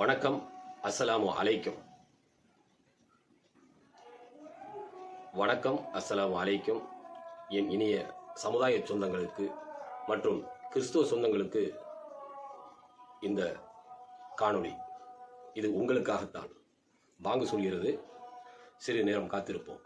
வணக்கம். அஸ்ஸலாமு அலைக்கும். வணக்கம். அஸ்ஸலாமு அலைக்கும். என் இனிய சமுதாய சொந்தங்களுக்கு மற்றும் கிறிஸ்துவ சொந்தங்களுக்கு இந்த காணொளி இது உங்களுக்காகத்தான். பாங்கு சொல்கிறது. சிறிது நேரம் காத்திருப்போம்.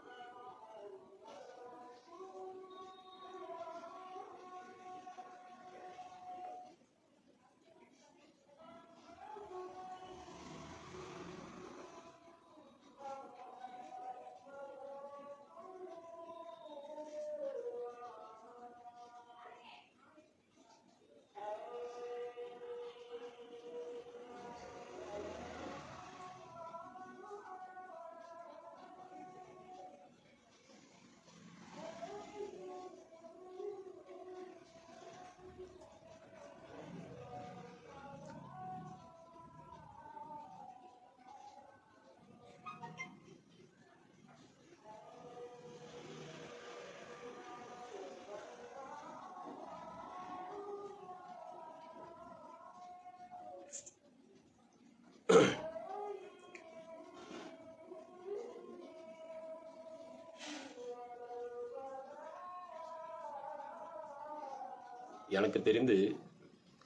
எனக்கு தெரிந்து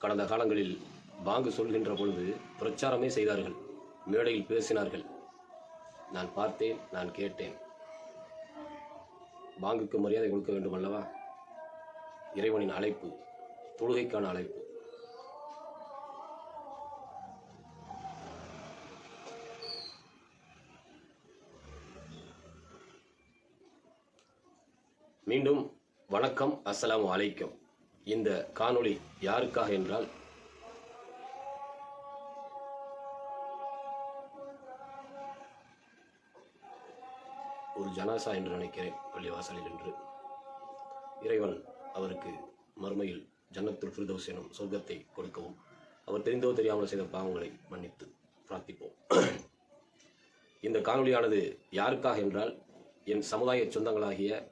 கடந்த காலங்களில் பாங்கு சொல்கின்ற பொழுது பிரச்சாரமே செய்தார்கள், மேடையில் பேசினார்கள். நான் பார்த்தேன், நான் கேட்டேன். பாங்குக்கு மரியாதை கொடுக்க வேண்டும் அல்லவா? இறைவனின் அழைப்பு, தொழுகைக்கான அழைப்பு. மீண்டும் வணக்கம். அஸ்ஸலாமு அலைக்கும். இந்த காணொளி யாருக்காக என்றால், ஒரு ஜனாசா என்று நினைக்கிறேன், பள்ளிவாசலில் என்று. இறைவன் அவருக்கு மறுமையில் ஜன்னத்துல் ஃபிர்தௌஸ் எனும் சொர்க்கத்தை கொடுக்கவும், அவர் தெரிந்தோ தெரியாமல் செய்த பாவங்களை மன்னித்து பிரார்த்திப்போம். இந்த காணொளியானது யாருக்காக என்றால், என் சமுதாய சொந்தங்களாகிய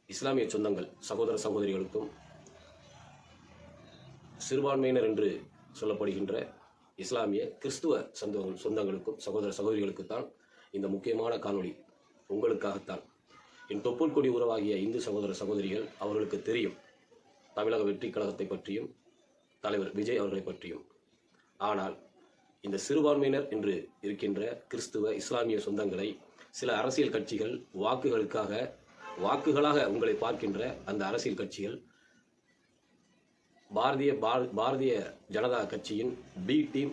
இஸ்லாமிய சொந்தங்கள், சகோதர சகோதரிகளுக்கும், சிறுபான்மையினர் என்று சொல்லப்படுகின்ற இஸ்லாமிய கிறிஸ்துவ சொந்தங்களுக்கும், சகோதர சகோதரிகளுக்குத்தான் இந்த முக்கியமான காணொளி. உங்களுக்காகத்தான். என் தொப்புள் கொடி உறவாகிய இந்து சகோதர சகோதரிகள் அவர்களுக்கு தெரியும் தமிழக வெற்றி கழகத்தை பற்றியும் தலைவர் விஜய் அவர்களை பற்றியும். ஆனால் இந்த சிறுபான்மையினர் என்று இருக்கின்ற கிறிஸ்துவ இஸ்லாமிய சொந்தங்களை சில அரசியல் கட்சிகள் வாக்குகளாக உங்களை பார்க்கின்ற அந்த அரசியல் கட்சிகள் பாரதிய ஜனதா கட்சியின் பி டீம்,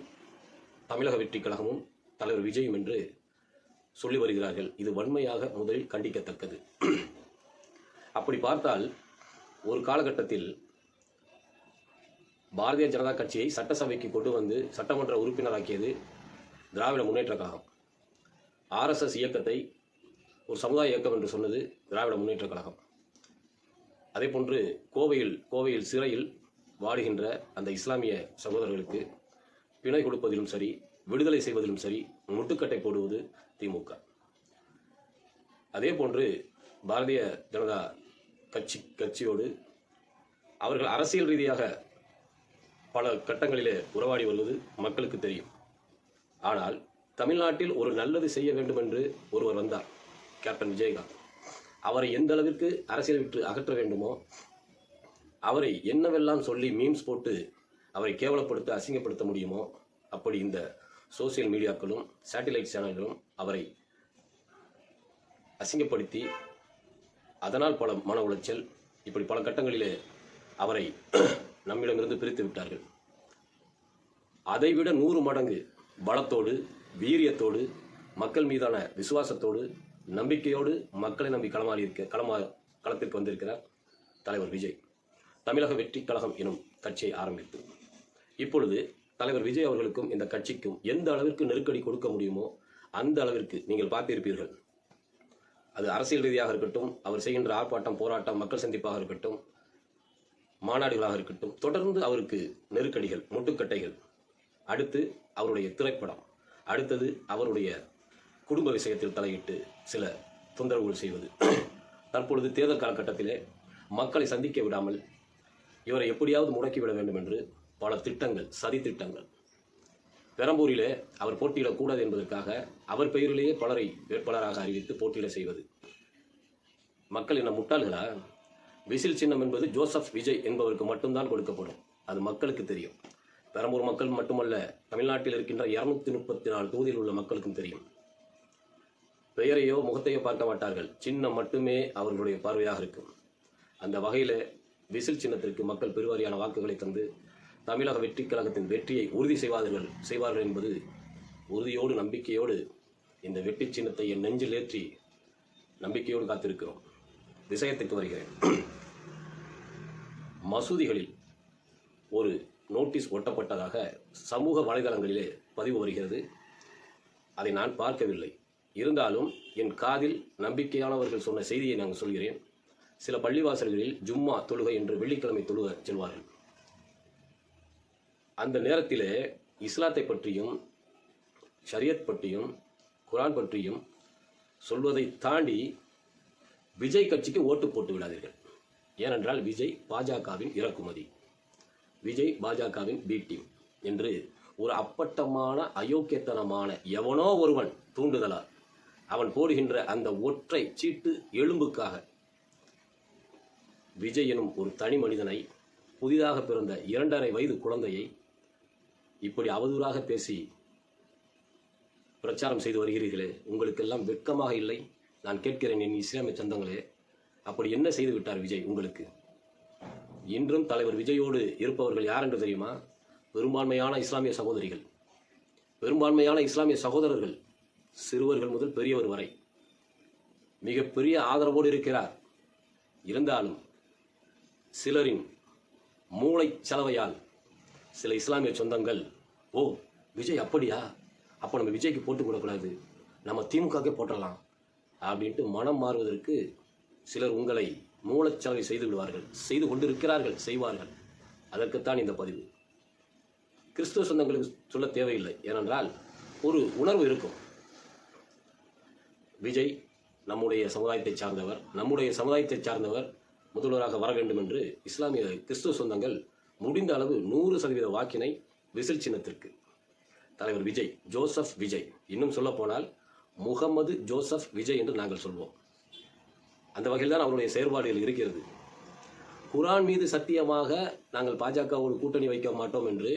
தமிழக வெற்றி கழகமும் தலைவர் விஜயும் என்று சொல்லி வருகிறார்கள். இது வன்மையாக முதலில் கண்டிக்கத்தக்கது. அப்படி பார்த்தால், ஒரு காலகட்டத்தில் பாரதிய ஜனதா கட்சியை சட்டசபைக்கு கொண்டு வந்து சட்டமன்ற உறுப்பினராக்கியது திராவிட முன்னேற்ற கழகம். RSS இயக்கத்தை ஒரு சமுதாய இயக்கம் என்று சொன்னது திராவிட முன்னேற்ற கழகம். அதே போன்று கோவையில் சிறையில் வாடுகின்ற அந்த இஸ்லாமிய சகோதரர்களுக்கு பிணை கொடுப்பதிலும் சரி, விடுதலை செய்வதிலும் சரி, முட்டுக்கட்டை போடுவது திமுக. அதே போன்று பாரதிய ஜனதா கட்சியோடு அவர்கள் அரசியல் ரீதியாக பல கட்டங்களிலே உறவாடி வருவது மக்களுக்கு தெரியும். ஆனால் தமிழ்நாட்டில் ஒரு நல்லது செய்ய வேண்டும் என்று ஒருவர் வந்தார், கேப்டன் விஜயகாந்த். அவரை எந்த அளவிற்கு அரசியல் விட்டு அகற்ற வேண்டுமோ, அவரை என்னவெல்லாம் சொல்லி மீம்ஸ் போட்டு அவரை கேவலப்படுத்த, அசிங்கப்படுத்த முடியுமோ, அப்படி இந்த சோசியல் மீடியாக்களும் சேட்டிலைட் சேனல்களும் அவரை அசிங்கப்படுத்தி, அதனால் பல மன உளைச்சல், இப்படி பல கட்டங்களிலே அவரை நம்மிடமிருந்து பிரித்து விட்டார்கள். அதைவிட 100 மடங்கு பலத்தோடு, வீரியத்தோடு, மக்கள் மீதான விசுவாசத்தோடு, நம்பிக்கையோடு மக்களை நம்பி களத்திற்கு வந்திருக்கிறார் தலைவர் விஜய். தமிழக வெற்றி கழகம் எனும் கட்சியை ஆரம்பித்து இப்பொழுது தலைவர் விஜய் அவர்களுக்கும் இந்த கட்சிக்கும் எந்த அளவிற்கு நெருக்கடி கொடுக்க முடியுமோ அந்த அளவிற்கு நீங்கள் பார்த்திருப்பீர்கள். அது அரசியல் ரீதியாக இருக்கட்டும், அவர் செய்கின்ற ஆர்ப்பாட்டம், போராட்டம், மக்கள் சந்திப்பாக இருக்கட்டும், மாநாடுகளாக இருக்கட்டும், தொடர்ந்து அவருக்கு நெருக்கடிகள், முட்டுக்கட்டைகள். அடுத்து அவருடைய திரைப்படம், அடுத்தது அவருடைய குடும்ப விஷயத்தில் தலையிட்டு சில தொந்தரவுகள் செய்வது. தற்பொழுது தேர்தல் காலகட்டத்திலே மக்களை சந்திக்க விடாமல் இவரை எப்படியாவது முடக்கிவிட வேண்டும் என்று பல திட்டங்கள், சதி திட்டங்கள். பெரம்பூரிலே அவர் போட்டியிடக்கூடாது என்பதற்காக அவர் பெயரிலேயே பலரை வேட்பாளராக அறிவித்து போட்டியிட செய்வது. மக்கள் என்ன முட்டாள்களா? விசில் சின்னம் என்பது ஜோசப் விஜய் என்பவருக்கு மட்டும்தான் கொடுக்கப்படும். அது மக்களுக்கு தெரியும். பெரம்பூர் மக்கள் மட்டுமல்ல, தமிழ்நாட்டில் இருக்கின்ற 234 தொகுதியில் உள்ள மக்களுக்கும் தெரியும். பெயரையோ முகத்தையோ பார்க்க மாட்டார்கள், சின்னம் மட்டுமே அவர்களுடைய பார்வையாக இருக்கும். அந்த வகையில் விசில் சின்னத்திற்கு மக்கள் பெருவாரியான வாக்குகளை தந்து தமிழக வெற்றிக் கழகத்தின் வெற்றியை உறுதி செய்வார்கள் என்பது உறுதியோடு நம்பிக்கையோடு இந்த வெற்றி சின்னத்தை என் நெஞ்சில் ஏற்றி நம்பிக்கையோடு காத்திருக்கிறோம். விஷயத்துக்கு வருகிறேன். மசூதிகளில் ஒரு நோட்டீஸ் ஒட்டப்பட்டதாக சமூக வலைதளங்களிலே பதிவு வருகிறது. அதை நான் பார்க்கவில்லை. இருந்தாலும் என் காதில் நம்பிக்கையானவர்கள் சொன்ன செய்தியை நான் சொல்கிறேன். சில பள்ளிவாசல்களில் ஜும்மா தொழுகை என்று வெள்ளிக்கிழமை தொழுக செல்வார்கள். அந்த நேரத்திலே இஸ்லாத்தை பற்றியும் ஷரியத் பற்றியும் குரான் பற்றியும் சொல்வதை தாண்டி விஜய் கட்சிக்கு ஓட்டு போட்டு விடாதீர்கள். ஏனென்றால் விஜய் பாஜகவின் இறக்குமதி, விஜய் பாஜகவின் பி டீம் என்று ஒரு அப்பட்டமான அயோக்கியத்தனமான எவனோ ஒருவன் தூண்டுதலால் அவன் போடுகின்ற அந்த ஒற்றை சீட்டு எலும்புக்காக விஜய் எனும் ஒரு தனி மனிதனை, புதிதாக பிறந்த 2.5 வயது குழந்தையை இப்படி அவதூறாக பேசி பிரச்சாரம் செய்து வருகிறீர்களே, உங்களுக்கெல்லாம் வெட்கமாக இல்லை? நான் கேட்கிறேன் என் இஸ்லாமிய சொந்தங்களே, அப்படி என்ன செய்து விட்டார் விஜய் உங்களுக்கு? இன்றும் தலைவர் விஜயோடு இருப்பவர்கள் யார் என்று தெரியுமா? பெரும்பான்மையான இஸ்லாமிய சகோதரிகள், பெரும்பான்மையான இஸ்லாமிய சகோதரர்கள், சிறுவர்கள் முதல் பெரியவர் வரை மிகப்பெரிய ஆதரவோடு இருக்கிறார். இருந்தாலும் சிலரின் மூளை செலவையால் சில இஸ்லாமிய சொந்தங்கள், ஓ விஜய் அப்படியா, அப்போ நம்ம விஜய்க்கு போட்டு கொடுக்கூடாது, நம்ம திமுகவுக்கே போட்டலாம் அப்படின்ட்டு மனம் மாறுவதற்கு சிலர் உங்களை மூளைச்சலவை செய்து விடுவார்கள், செய்து கொண்டிருக்கிறார்கள், செய்வார்கள். அதற்குத்தான் இந்த பதிவு. கிறிஸ்துவ சொந்தங்களுக்கு சொல்ல தேவையில்லை. ஏனென்றால் ஒரு உணர்வு இருக்கும். விஜய் நம்முடைய சமுதாயத்தை சார்ந்தவர், நம்முடைய சமுதாயத்தை சார்ந்தவர் முதல்வராக வர வேண்டும் என்று இஸ்லாமிய கிறிஸ்துவ சொந்தங்கள் முடிந்த அளவு 100% வாக்கினை விசில் சின்னத்திற்கு தலைவர் விஜய், ஜோசப் விஜய், இன்னும் சொல்ல போனால் முகமது ஜோசப் விஜய் என்று நாங்கள் சொல்வோம். அந்த வகையில் தான் அவருடைய செயற்பாடுகள் இருக்கிறது. குரான் மீது சத்தியமாக நாங்கள் பாஜகவோடு கூட்டணி வைக்க மாட்டோம் என்று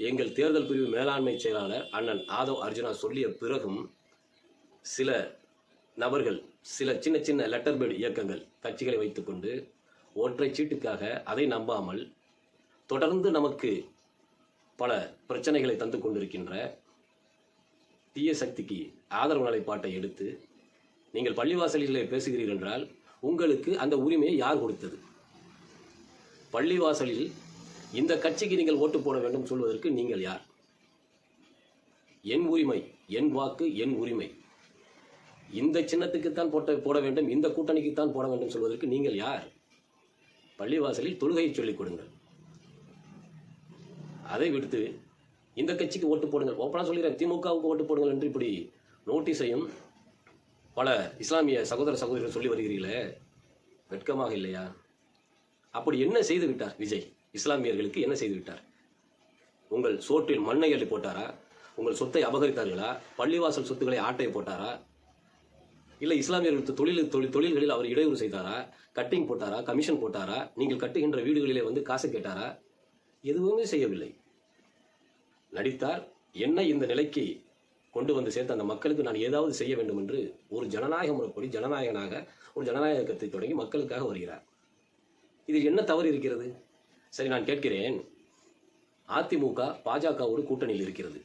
எங்கள் தேர்தல் பிரிவு மேலாண்மை செயலாளர் அண்ணன் ஆதவ் அர்ஜுனா சொல்லிய பிறகும் சில நபர்கள், சில சின்ன சின்ன லெட்டர் பேட் இயக்கங்கள், கட்சிகளை வைத்துக்கொண்டு ஒற்றை சீட்டுக்காக அதை நம்பாமல் தொடர்ந்து நமக்கு பல பிரச்சனைகளை தந்து கொண்டிருக்கின்ற தீய சக்திக்கு ஆதரவு நிலைப்பாட்டை எடுத்து நீங்கள் பள்ளிவாசலிலே பேசுகிறீர்கள் என்றால் உங்களுக்கு அந்த உரிமையை யார் கொடுத்தது? பள்ளிவாசலில் இந்த கட்சிக்கு நீங்கள் ஓட்டு போட வேண்டும் சொல்வதற்கு நீங்கள் யார்? என் உரிமை, என் வாக்கு, என் உரிமை, இந்த சின்னத்துக்குத்தான் போட வேண்டும், இந்த கூட்டணிக்குத்தான் போட வேண்டும் சொல்வதற்கு நீங்கள் யார்? பள்ளிவாசலில் தொழுகையை சொல்லிக் கொடுங்கள். அதை விடுத்து இந்த கட்சிக்கு ஓட்டு போடுங்கள், ஓப்பனாக சொல்லிடுறேன், திமுகவுக்கு ஓட்டு போடுங்கள் என்று இப்படி நோட்டீஸையும் பல இஸ்லாமிய சகோதர சகோதரிகள் சொல்லி வருகிறீர்களே, வெட்கமாக இல்லையா? அப்படி என்ன செய்து விட்டார் விஜய்? இஸ்லாமியர்களுக்கு என்ன செய்து விட்டார்? உங்கள் சோற்றில் மண்ணை அள்ளி போட்டாரா? உங்கள் சொத்தை அபகரித்தார்களா? பள்ளிவாசல் சொத்துக்களை ஆட்டையை போட்டாரா? இல்லை இஸ்லாமியர்களுக்கு தொழில்களில் அவர் இடையூறு செய்தாரா? கட்டிங் போட்டாரா? கமிஷன் போட்டாரா? நீங்கள் கட்டுகின்ற வீடுகளிலே வந்து காசு கேட்டாரா? எதுவுமே செய்யவில்லை. நடித்தார். என்னை இந்த நிலைக்கு கொண்டு வந்து சேர்த்த அந்த மக்களுக்கு நான் ஏதாவது செய்ய வேண்டும் என்று ஒரு ஜனநாயக முறைப்படி ஜனநாயகனாக ஒரு ஜனநாயகத்தை தொடங்கி மக்களுக்காக வருகிறார். இதில் என்ன தவறு இருக்கிறது? சரி, நான் கேட்கிறேன், அதிமுக பாஜகவோடு கூட்டணியில் இருக்கிறது.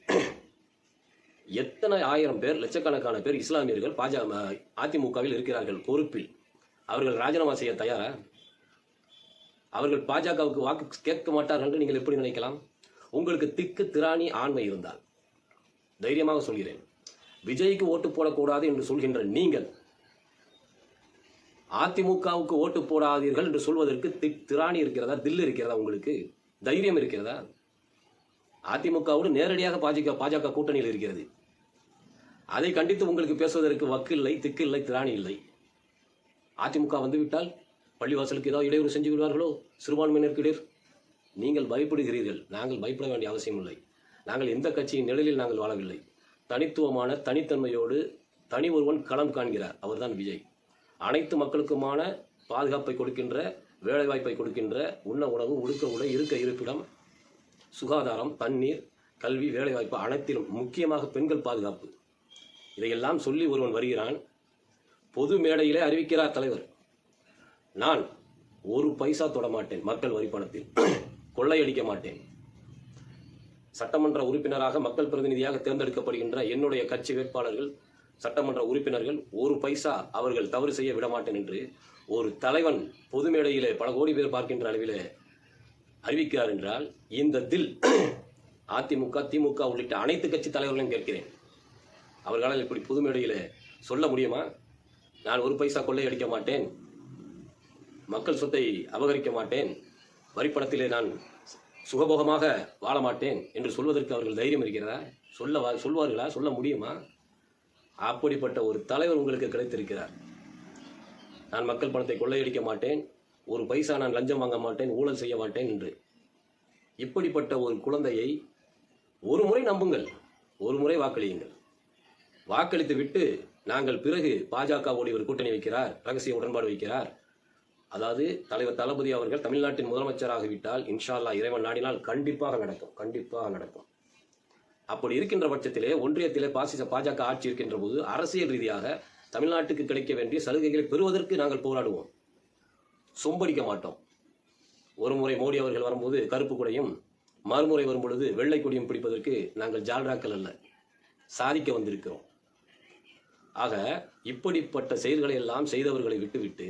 எத்தனை ஆயிரம் பேர், லட்சக்கணக்கான பேர் இஸ்லாமியர்கள் அதிமுகவில் இருக்கிறார்கள் பொறுப்பில். அவர்கள் ராஜினாமா செய்ய தயாரா? அவர்கள் பாஜகவுக்கு வாக்கு கேட்க மாட்டார்கள் என்று நீங்கள் எப்படி நினைக்கலாம்? உங்களுக்கு திக்கு திராணி ஆண்மை இருந்தால் தைரியமாக சொல்கிறேன், விஜய்க்கு ஓட்டு போடக்கூடாது என்று சொல்கின்ற நீங்கள் அதிமுகவுக்கு ஓட்டு போடாதீர்கள் என்று சொல்வதற்கு திராணி இருக்கிறதா? தில்லு இருக்கிறதா? உங்களுக்கு தைரியம் இருக்கிறதா? அதிமுகவோடு நேரடியாக பாஜக கூட்டணியில் இருக்கிறது. அதை கண்டித்து உங்களுக்கு பேசுவதற்கு வக்கு இல்லை, திக்கு இல்லை, திராணி இல்லை. அதிமுக வந்துவிட்டால் பள்ளிவாசலுக்கு ஏதாவது இடையூறு செஞ்சு விடுவார்களோ சிறுபான்மையினருக்கு இடையூறு? நீங்கள் பயப்படுகிறீர்கள். நாங்கள் பயப்பட வேண்டிய அவசியம் இல்லை. நாங்கள் எந்த கட்சியின் நிழலில் நாங்கள் வாழவில்லை. தனித்துவமான தனித்தன்மையோடு தனி ஒருவன் களம் காண்கிறார், அவர்தான் விஜய். அனைத்து மக்களுக்குமான பாதுகாப்பை கொடுக்கின்ற, வேலைவாய்ப்பை கொடுக்கின்ற, உண்ண உணவு, உடுக்க உடை, இருக்க இருப்பிடம், சுகாதாரம், தண்ணீர், கல்வி, வேலைவாய்ப்பு அனைத்திலும் முக்கியமாக பெண்கள் பாதுகாப்பு, இதையெல்லாம் சொல்லி ஒருவன் வருகிறான். பொது மேடையிலே அறிவிக்கிறார் தலைவர், நான் ஒரு பைசா தொட மாட்டேன், மக்கள் வரி பணத்தில் கொள்ளையடிக்க மாட்டேன். சட்டமன்ற உறுப்பினராக மக்கள் பிரதிநிதியாக தேர்ந்தெடுக்கப்படுகின்ற என்னுடைய கட்சி வேட்பாளர்கள், சட்டமன்ற உறுப்பினர்கள் ஒரு பைசா அவர்கள் தவறு செய்ய விடமாட்டேன் என்று ஒரு தலைவன் பொது மேடையிலே பல கோடி பேர் பார்க்கின்ற அளவிலே அறிவிக்கிறார் என்றால், இந்த தில் அதிமுக, திமுக உள்ளிட்ட அனைத்து கட்சி தலைவர்களையும் கேட்கிறேன், அவர்களால் இப்படி பொது மேடையிலே சொல்ல முடியுமா? நான் ஒரு பைசா கொள்ளையடிக்க மாட்டேன், மக்கள் சொத்தை அபகரிக்க மாட்டேன், வரிப்பணத்திலே நான் சுகபோகமாக வாழ மாட்டேன் என்று சொல்வதற்கு அவர்கள் தைரியம் இருக்கிறதா? சொல்வார்களா? சொல்ல முடியுமா? அப்படிப்பட்ட ஒரு தலைவர் உங்களுக்கு கிடைத்திருக்கிறார். நான் மக்கள் பணத்தை கொள்ளையடிக்க மாட்டேன், ஒரு பைசா நான் லஞ்சம் வாங்க மாட்டேன், ஊழல் செய்ய மாட்டேன் என்று. இப்படிப்பட்ட ஒரு குழந்தையை ஒரு முறை நம்புங்கள், ஒரு முறை வாக்களியுங்கள். வாக்களித்து விட்டு நாங்கள் பிறகு பாஜகவோடு இவர் கூட்டணி வைக்கிறார், ரகசிய உடன்பாடு வைக்கிறார், அதாவது தலைவர் தளபதி அவர்கள் தமிழ்நாட்டின் முதலமைச்சராகிவிட்டால் இன்ஷா அல்லாஹ் இறைவன் நாடினால் கண்டிப்பாக நடக்கும், கண்டிப்பாக நடக்கும். அப்படி இருக்கின்ற பட்சத்திலே ஒன்றியத்திலே பாஜக ஆட்சி இருக்கின்ற போது அரசியல் ரீதியாக தமிழ்நாட்டுக்கு கிடைக்க வேண்டிய சலுகைகளை பெறுவதற்கு நாங்கள் போராடுவோம், சொம்படிக்க மாட்டோம். ஒரு முறை மோடி அவர்கள் வரும்போது கருப்பு கொடியும், மறுமுறை வரும் பொழுது வெள்ளை கொடியும் பிடிப்பதற்கு நாங்கள் ஜால்ராக்கள் அல்ல, சாதிக்க வந்திருக்கிறோம். ஆக இப்படிப்பட்ட செயல்களை எல்லாம் செய்தவர்களை விட்டுவிட்டு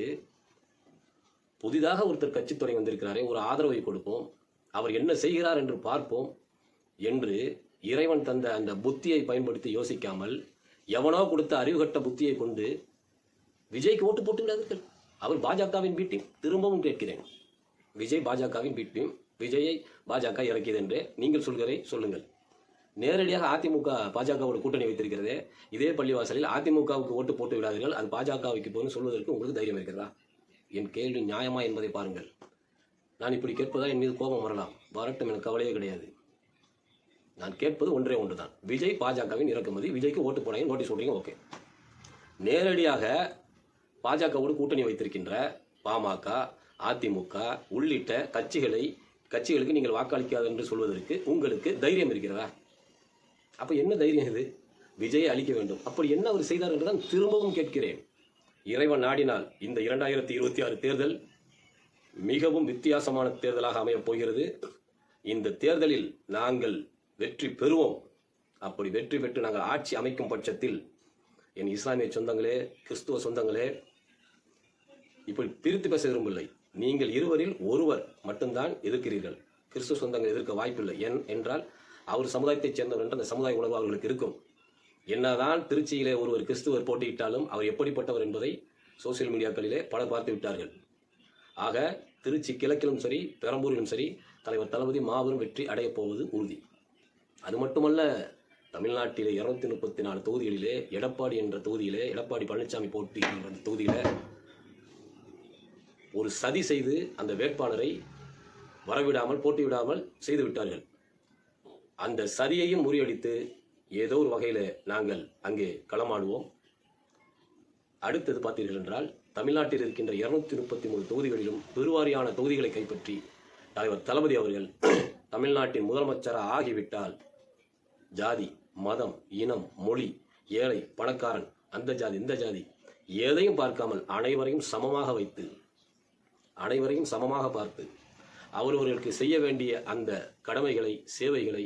புதிதாக ஒருத்தர் கட்சித்துறை வந்திருக்கிறாரே, ஒரு ஆதரவை கொடுப்போம், அவர் என்ன செய்கிறார் என்று பார்ப்போம் என்று இறைவன் தந்த அந்த புத்தியை பயன்படுத்தி யோசிக்காமல் எவனோ கொடுத்த அறிவுகட்ட புத்தியை கொண்டு விஜய்க்கு ஓட்டு போட்டு விடாதீர்கள். அவர் பாஜகவின் பி டீம். திரும்பவும் கேட்கிறேன், விஜய் பாஜகவின் பி டீம், விஜயை பாஜக இறக்கியது என்று நீங்கள் சொல்லுங்கள். நேரடியாக அதிமுக பாஜகவோட கூட்டணி வைத்திருக்கிறதே, இதே பள்ளிவாசலில் அதிமுகவுக்கு ஓட்டு போட்டு விடாதீர்கள், அது பாஜகவுக்கு போன்னு சொல்வதற்கு உங்களுக்கு தைரியம் இருக்கிறதா? என் கேள்வி நியாயமா என்பதை பாருங்கள். நான் இப்படி கேட்பதால் என் மீது கோபம் வரட்டும், எனக்கு கவலையே கிடையாது. நான் கேட்பது ஒன்றே ஒன்றுதான், விஜய் பாஜகவின் இறக்குமதி, விஜய்க்கு ஓட்டு போடாங்க, நோட்டீஸ் சொல்றீங்க, ஓகே. நேரடியாக பாஜகவோடு கூட்டணி வைத்திருக்கின்ற பாமக, அதிமுக உள்ளிட்ட கட்சிகளுக்கு நீங்கள் வாக்களிக்காது என்று சொல்வதற்கு உங்களுக்கு தைரியம் இருக்கிறதா? அப்ப என்ன தைரியம் இது? விஜயை அழிக்க வேண்டும், அப்படி என்ன அவர் செய்தார் என்றுதான் திரும்பவும் கேட்கிறேன். இறைவன் நாடினால் இந்த 2026 தேர்தல் மிகவும் வித்தியாசமான தேர்தலாக அமையப் போகிறது. இந்த தேர்தலில் நாங்கள் வெற்றி பெறுவோம். அப்படி வெற்றி பெற்று நாங்கள் ஆட்சி அமைக்கும் பட்சத்தில் என் இஸ்லாமிய சொந்தங்களே, கிறிஸ்துவ சொந்தங்களே, இப்படி பிரித்து பேச விரும்பவில்லை. நீங்கள் இருவரில் ஒருவர் மட்டும்தான் எதிர்க்கிறீர்கள், கிறிஸ்துவ சொந்தங்கள் எதிர்க்க வாய்ப்பில்லை. என்றால் அவர் சமுதாயத்தைச் சேர்ந்தவர் என்ற அந்த சமுதாய உணர்வு அவர்களுக்கு இருக்கும். என்னதான் திருச்சியிலே ஒருவர் கிறிஸ்துவர் போட்டியிட்டாலும் அவர் எப்படிப்பட்டவர் என்பதை சோசியல் மீடியாக்களிலே பலர் பார்த்து விட்டார்கள். ஆக திருச்சி கிழக்கிலும் சரி, பெரம்பூரிலும் சரி, தலைவர் தளபதி மாபெரும் வெற்றி அடையப் போவது உறுதி. அது மட்டுமல்ல, தமிழ்நாட்டிலே 234 தொகுதிகளிலே எடப்பாடி என்ற தொகுதியிலே, எடப்பாடி பழனிசாமி போட்டியிடுகின்ற அந்த தொகுதியிலே ஒரு சதி செய்து அந்த வேட்பாளரை வரவிடாமல், போட்டிவிடாமல் செய்து விட்டார்கள். அந்த சதியையும் முறியடித்து ஏதோ ஒரு வகையில் நாங்கள் அங்கே களமாடுவோம். அடுத்தது பார்த்தீர்கள் என்றால், தமிழ்நாட்டில் இருக்கின்ற 233 தொகுதிகளிலும் பெருவாரியான தொகுதிகளை கைப்பற்றி தலைவர் தளபதி அவர்கள் தமிழ்நாட்டின் முதலமைச்சராக ஆகிவிட்டால் ஜாதி, மதம், இனம், மொழி, ஏழை, பணக்காரன், அந்த ஜாதி, இந்த ஜாதி எதையும் பார்க்காமல் அனைவரையும் சமமாக வைத்து, அனைவரையும் சமமாக பார்த்து அவரவர்களுக்கு செய்ய வேண்டிய அந்த கடமைகளை, சேவைகளை,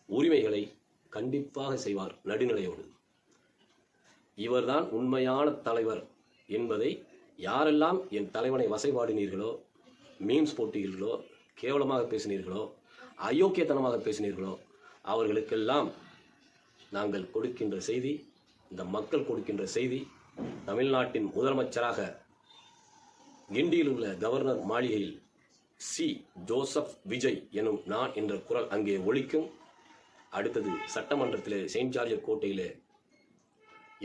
உரிமைகளை கண்டிப்பாக செய்வார் நடுநிலையோடு. இவர்தான் உண்மையான தலைவர் என்பதை யாரெல்லாம் என் தலைவனை வசைபாடினீர்களோ, மீம்ஸ் போட்டீர்களோ, கேவலமாக பேசினீர்களோ, அயோக்கியத்தனமாக பேசினீர்களோ, அவர்களுக்கெல்லாம் நாங்கள் கொடுக்கின்ற செய்தி, இந்த மக்கள் கொடுக்கின்ற செய்தி, தமிழ்நாட்டின் முதலமைச்சராக கிண்டியில் உள்ள கவர்னர் மாளிகையில் சி ஜோசப் விஜய் எனும் நான் என்ற குரல் அங்கே ஒலிக்கும். அடுத்தது சட்டமன்றத்திலே செயின்ட் ஜார்ஜ் கோட்டையிலே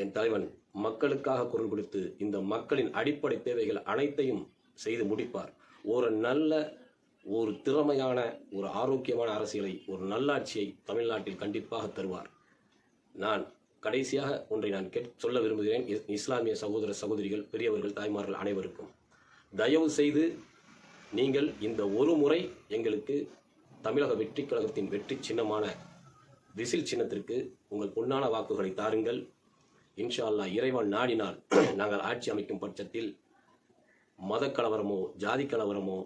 என் தலைவன் மக்களுக்காக குரல் கொடுத்து இந்த மக்களின் அடிப்படை தேவைகள் அனைத்தையும் செய்து முடிப்பார். ஒரு நல்ல ஒரு திறமையான, ஒரு ஆரோக்கியமான அரசியலை, ஒரு நல்லாட்சியை தமிழ்நாட்டில் கண்டிப்பாக தருவார். நான் கடைசியாக ஒன்றை நான் சொல்ல விரும்புகிறேன். இஸ்லாமிய சகோதர சகோதரிகள், பெரியவர்கள், தாய்மார்கள் அனைவருக்கும், தயவு செய்து நீங்கள் இந்த ஒரு முறை எங்களுக்கு தமிழக வெற்றி கழகத்தின் வெற்றி சின்னமான விசில் சின்னத்திற்கு உங்கள் பொன்னான வாக்குகளை தாருங்கள். இன்ஷா அல்லாஹ் இறைவன் நாடினால் நாங்கள் ஆட்சி அமைக்கும் பட்சத்தில் மத கலவரமோ ஜாதி கலவரமோ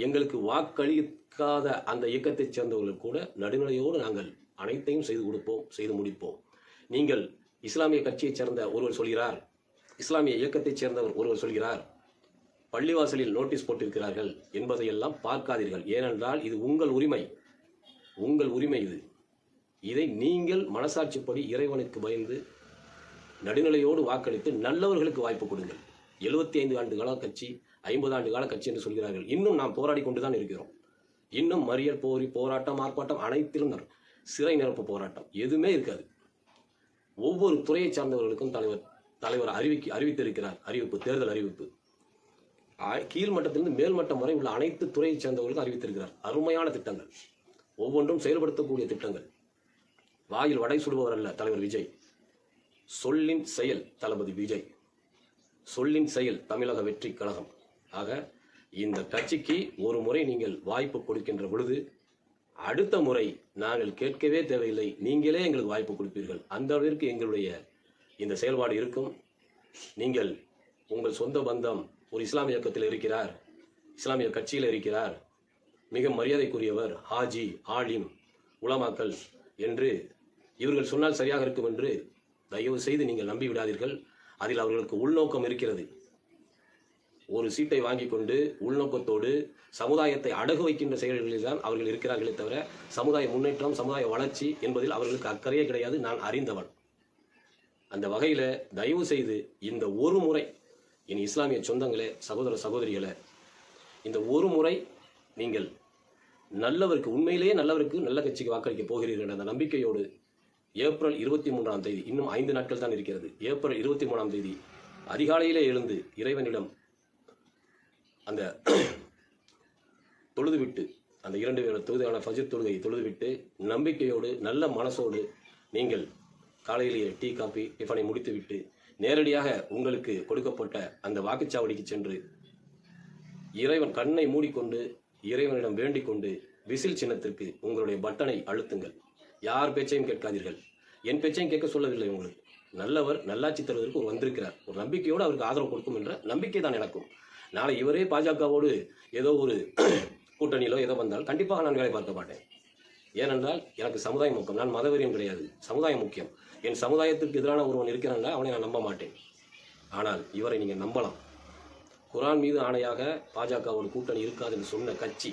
எங்களுக்கு வாக்களிக்காத அந்த இயக்கத்தைச் சேர்ந்தவர்கள் கூட நடுநிலையோடு நாங்கள் அனைத்தையும் செய்து கொடுப்போம், செய்து முடிப்போம். நீங்கள் இஸ்லாமிய கட்சியைச் சேர்ந்த ஒருவர் சொல்கிறார், இஸ்லாமிய இயக்கத்தைச் சேர்ந்தவர் ஒருவர் சொல்கிறார், பள்ளிவாசலில் நோட்டீஸ் போட்டிருக்கிறார்கள் என்பதையெல்லாம் பார்க்காதீர்கள். ஏனென்றால் இது உங்கள் உரிமை, உங்கள் உரிமை இது. இதை நீங்கள் மனசாட்சிப்படி இறைவனுக்கு பயந்து நடுநிலையோடு வாக்களித்து நல்லவர்களுக்கு வாய்ப்பு கொடுங்கள். 75 ஆண்டு கால கட்சி, 50 ஆண்டு கால கட்சி என்று சொல்கிறார்கள். இன்னும் நாம் போராடி கொண்டுதான் இருக்கிறோம். இன்னும் மறியல், போராட்டம், ஆர்ப்பாட்டம் அனைத்திலும் சிறை நிரப்பு போராட்டம் எதுவுமே இருக்காது. ஒவ்வொரு துறையை சார்ந்தவர்களுக்கும் தலைவர் அறிவித்திருக்கிறார். அறிவிப்பு, தேர்தல் அறிவிப்பு கீழ்மட்டத்திலிருந்து மேல்மட்டம் வரை உள்ள அனைத்து துறையை சேர்ந்தவர்களுக்கும் அறிவித்திருக்கிறார். அருமையான திட்டங்கள், ஒவ்வொன்றும் செயல்படுத்தக்கூடிய திட்டங்கள். வாயில் வடை சுடுபவர் அல்ல தலைவர் விஜய், சொல்லின் செயல் தளபதி விஜய், சொல்லின் செயல் தமிழக வெற்றி கழகம். ஆக இந்த கட்சிக்கு ஒரு முறை நீங்கள் வாய்ப்பு கொடுக்கின்ற பொழுது அடுத்த முறை நாங்கள் கேட்கவே தேவையில்லை, நீங்களே எங்களுக்கு வாய்ப்பு கொடுப்பீர்கள். அந்த அளவிற்கு எங்களுடைய இந்த செயல்பாடு இருக்கும். நீங்கள் உங்கள் சொந்த பந்தம் ஒரு இஸ்லாமிய இயக்கத்தில் இருக்கிறார், இஸ்லாமிய கட்சியில் இருக்கிறார், மிக மரியாதைக்குரியவர், ஹாஜி, ஆலிம், உலமாக்கள் என்று இவர்கள் சொன்னால் சரியாக இருக்கும் என்று தயவு செய்து நீங்கள் நம்பி விடாதீர்கள். அதில் அவர்களுக்கு உள்நோக்கம் இருக்கிறது. ஒரு சீட்டை வாங்கி கொண்டு உள்நோக்கத்தோடு சமுதாயத்தை அடகு வைக்கின்ற செயல்களில் தான் அவர்கள் இருக்கிறார்களே தவிர சமுதாய முன்னேற்றம், சமுதாய வளர்ச்சி என்பதில் அவர்களுக்கு அக்கறையே கிடையாது. நான் அறிந்தவன். அந்த வகையில் தயவு செய்து இந்த ஒரு முறை, என் இஸ்லாமிய சொந்தங்களே, சகோதர சகோதரிகளே, இந்த ஒரு முறை நீங்கள் நல்லவருக்கு, உண்மையிலேயே நல்லவருக்கு, நல்ல கட்சிக்கு வாக்களிக்க போகிறீர்கள் அந்த நம்பிக்கையோடு ஏப்ரல் 23ஆம் தேதி, இன்னும் 5 நாட்கள் தான் இருக்கிறது. ஏப்ரல் 23ஆம் தேதி அதிகாலையிலே எழுந்து இறைவனிடம் அந்த தொழுதுவிட்டு, அந்த 2 வேளை தொழுதான ஃபஜ்ர் தொழுகையை தொழுதுவிட்டு நம்பிக்கையோடு நல்ல மனசோடு நீங்கள் காலையிலேயே டீ, காபி, டிஃபனை முடித்துவிட்டு நேரடியாக உங்களுக்கு கொடுக்கப்பட்ட அந்த வாக்குச்சாவடிக்கு சென்று இறைவன் கண்ணை மூடிக்கொண்டு இறைவனிடம் வேண்டிக் கொண்டு விசில் சின்னத்திற்கு உங்களுடைய பட்டனை அழுத்துங்கள். யார் பேச்சையும் கேட்காதீர்கள். என் பேச்சையும் கேட்க சொல்லவில்லை. உங்களுக்கு நல்லவர், நல்லாட்சி தருவதற்கு ஒரு வந்திருக்கிறார், ஒரு நம்பிக்கையோடு அவருக்கு ஆதரவு கொடுக்கும் என்ற நம்பிக்கை தான் எனக்கும். நாளை இவரே பாஜகவோடு ஏதோ ஒரு கூட்டணியிலோ ஏதோ வந்தால் கண்டிப்பாக நான் வேலை பார்க்க மாட்டேன். ஏனென்றால் எனக்கு சமுதாயம் முக்கியம். நான் மதவெறியம் கிடையாது, சமுதாயம் முக்கியம். என் சமுதாயத்திற்கு எதிரான ஒருவன் இருக்கிறான், அவனை நான் நம்ப மாட்டேன். ஆனால் இவரை நீங்கள் நம்பலாம். குரான் மீது ஆணையாக பாஜகவோடு கூட்டணி இருக்காது என்று சொன்ன கட்சி,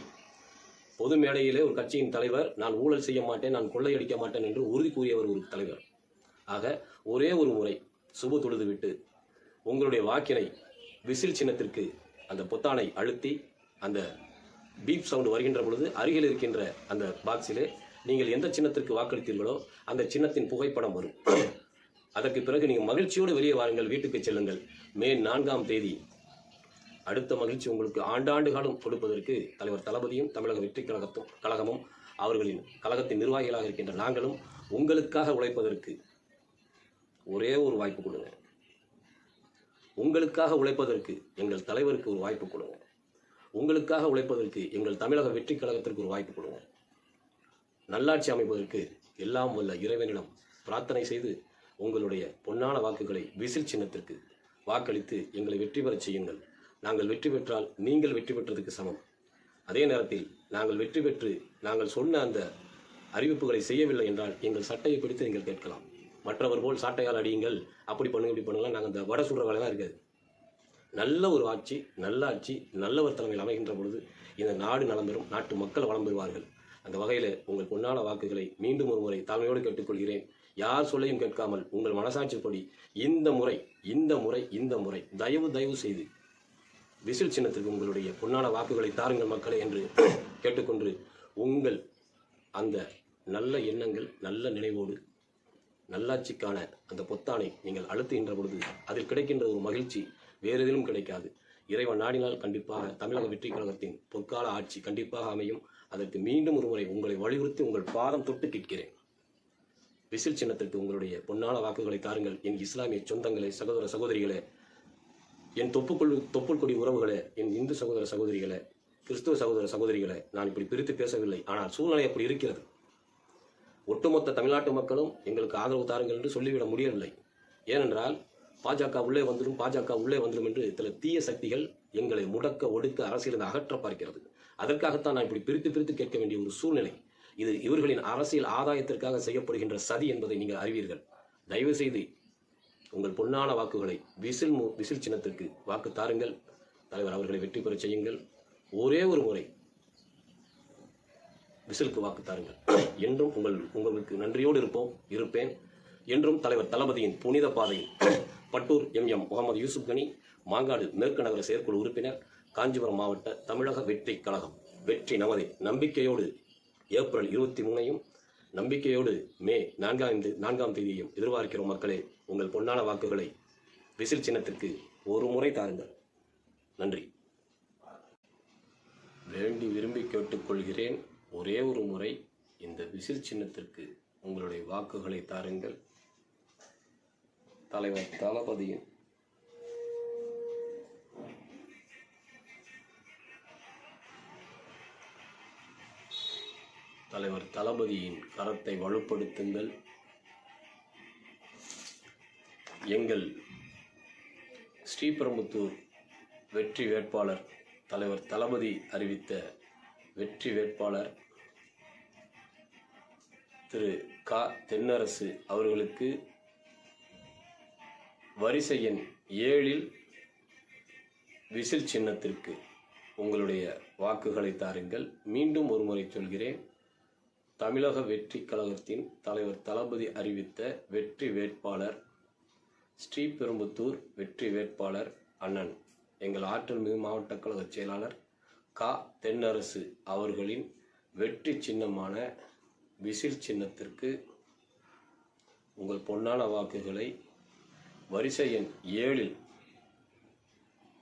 பொது மேடையிலே ஒரு கட்சியின் தலைவர், நான் ஊழல் செய்ய மாட்டேன், நான் கொள்ளையடிக்க மாட்டேன் என்று உறுதி கூறியவர் ஒரு தலைவர். ஆக ஒரே ஒரு முறை சுப தொழுது விட்டு உங்களுடைய வாக்கினை விசில் சின்னத்திற்கு அந்த பொத்தானை அழுத்தி அந்த பீப் சவுண்ட் வருகின்ற பொழுது அருகில் இருக்கின்ற அந்த பாக்ஸிலே நீங்கள் எந்த சின்னத்திற்கு வாக்களித்தீர்களோ அந்த சின்னத்தின் புகைப்படம் வரும். அதற்கு பிறகு நீங்கள் மகிழ்ச்சியோடு வெளியே வாருங்கள், வீட்டுக்கு செல்லுங்கள். மே 4ஆம் தேதி அடுத்த மகிழ்ச்சி உங்களுக்கு ஆண்டாண்டு காலம் கொடுப்பதற்கு தலைவர் தளபதியும் தமிழக வெற்றி கழகமும் அவர்களின் கழகத்தின் நிர்வாகிகளாக இருக்கின்ற நாங்களும் உங்களுக்காக உழைப்பதற்கு ஒரே ஒரு வாய்ப்பு கொடுங்க. உங்களுக்காக உழைப்பதற்கு எங்கள் தலைவருக்கு ஒரு வாய்ப்பு கொடுங்க. உங்களுக்காக உழைப்பதற்கு எங்கள் தமிழக வெற்றி கழகத்திற்கு ஒரு வாய்ப்பு கொடுங்க. நல்லாட்சி அமைப்பதற்கு எல்லாம் வல்ல இறைவனிடம் பிரார்த்தனை செய்து உங்களுடைய பொன்னான வாக்குகளை விசில் சின்னத்திற்கு வாக்களித்து எங்களை வெற்றி பெறச் செய்யுங்கள். நாங்கள் வெற்றி பெற்றால் நீங்கள் வெற்றி பெற்றதுக்கு சமம். அதே நேரத்தில் நாங்கள் வெற்றி பெற்று நாங்கள் சொன்ன அந்த அறிவிப்புகளை செய்யவில்லை என்றால் எங்கள் சட்டையை பிடித்து நீங்கள் கேட்கலாம். மற்றவர் போல் சாட்டையால் அடியுங்கள், அப்படி பண்ணுங்க, இப்படி பண்ணுங்கள். நாங்கள் அந்த வடை சுடுற வேலை தான் இருக்காது. நல்ல ஒரு ஆட்சி, நல்ல ஆட்சி, நல்லவர் தலைமையில் அமைகின்ற பொழுது இந்த நாடு நலம் பெறும், நாட்டு மக்கள் வளம் பெறுவார்கள். அந்த வகையில் உங்கள் பொன்னான வாக்குகளை மீண்டும் ஒரு முறை தாழ்மையோடு கேட்டுக்கொள்கிறேன். யார் சொல்லையும் கேட்காமல் உங்கள் மனசாட்சிப்படி இந்த முறை தயவு செய்து விசில் சின்னத்திற்கு உங்களுடைய பொன்னான வாக்குகளை தாருங்கள் மக்களே என்று கேட்டுக்கொண்டு உங்கள் அந்த நல்ல எண்ணங்கள், நல்ல நினைவோடு நல்லாட்சிக்கான அந்த பொத்தானை நீங்கள் அழுத்துகின்ற பொழுது அதில் கிடைக்கின்ற ஒரு மகிழ்ச்சி வேறு எதிலும் கிடைக்காது. இறைவன் நாடினால் கண்டிப்பாக தமிழக வெற்றி கழகத்தின் பொற்கால ஆட்சி கண்டிப்பாக அமையும். அதற்கு மீண்டும் ஒரு முறை உங்களை வலியுறுத்தி உங்கள் பாதம் தொட்டு கேட்கிறேன். விசில் சின்னத்திற்கு உங்களுடைய பொன்னான வாக்குகளை தாருங்கள். என் இஸ்லாமிய சொந்தங்களே, சகோதர சகோதரிகளே, என் தொப்புள் கொடி உறவுகளே, என் இந்து சகோதர சகோதரிகளே, கிறிஸ்துவ சகோதர சகோதரிகளே, நான் இப்படி பிரித்து பேசவில்லை. ஆனால் சூழ்நிலை அப்படி இருக்கிறது. ஒட்டுமொத்த தமிழ்நாட்டு மக்களும் எங்களுக்கு ஆதரவு தாருங்கள் என்று சொல்லிவிட முடியவில்லை. ஏனென்றால் பாஜக உள்ளே வந்துடும் என்று சில தீய சக்திகள் எங்களை முடக்க ஒடுக்க அரசியலிருந்து அகற்ற பார்க்கிறது. அதற்காகத்தான் நான் இப்படி பிரித்து கேட்க வேண்டிய ஒரு சூழ்நிலை. இது இவர்களின் அரசியல் ஆதாயத்திற்காக செய்யப்படுகின்ற சதி என்பதை நீங்கள் அறிவீர்கள். தயவு செய்து உங்கள் பொன்னான வாக்குகளை விசில் சின்னத்திற்கு வாக்கு தாருங்கள். தலைவர் அவர்களை வெற்றி பெற செய்யுங்கள். ஒரே ஒரு முறை விசிலுக்கு வாக்கு தாருங்கள். என்றும் உங்களுக்கு நன்றியோடு இருப்பேன். என்றும் தலைவர் தளபதியின் புனித பாதையில் பட்டூர் எம் முகமது யூசுப் கனி, மாங்காடு மேற்கு நகர செயற்குழு உறுப்பினர், காஞ்சிபுரம் மாவட்ட தமிழக வெற்றி கழகம். வெற்றி நமதே. நம்பிக்கையோடு ஏப்ரல் 23 நம்பிக்கையோடு மே 4ஆம் தேதியையும் எதிர்பார்க்கிறோம். மக்களே, உங்கள் பொன்னான வாக்குகளை விசில் சின்னத்திற்கு ஒரு முறை தாருங்கள். நன்றி. வேண்டி விரும்பி கேட்டுக்கொள்கிறேன். ஒரே ஒரு முறை இந்த விசில் சின்னத்திற்கு உங்களுடைய வாக்குகளை தாருங்கள். தலைவர் தளபதியின் கரத்தை வலுப்படுத்துங்கள். எங்கள் ஸ்ரீபெரும்புத்தூர் வெற்றி வேட்பாளர், தலைவர் தளபதி அறிவித்த வெற்றி வேட்பாளர் திரு க. தென்னரசு அவர்களுக்கு வரிசை எண் 7 விசில் சின்னத்திற்கு உங்களுடைய வாக்குகளை தாருங்கள். மீண்டும் ஒரு முறை சொல்கிறேன். தமிழக வெற்றி கழகத்தின் தலைவர் தளபதி அறிவித்த வெற்றி வேட்பாளர், ஸ்ரீபெரும்புத்தூர் வெற்றி வேட்பாளர் அண்ணன் எங்கள் ஆற்றல் மிகு மாவட்ட கழக செயலாளர் க. தென்னரசு அவர்களின் வெற்றி சின்னமான விசில் சின்னத்திற்கு உங்கள் பொன்னான வாக்குகளை வரிசை எண் 7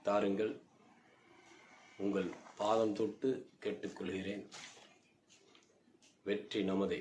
தாருங்கள். உங்கள் பாதம் தொட்டு கேட்டுக்கொள்கிறேன். வெற்றி நமதே.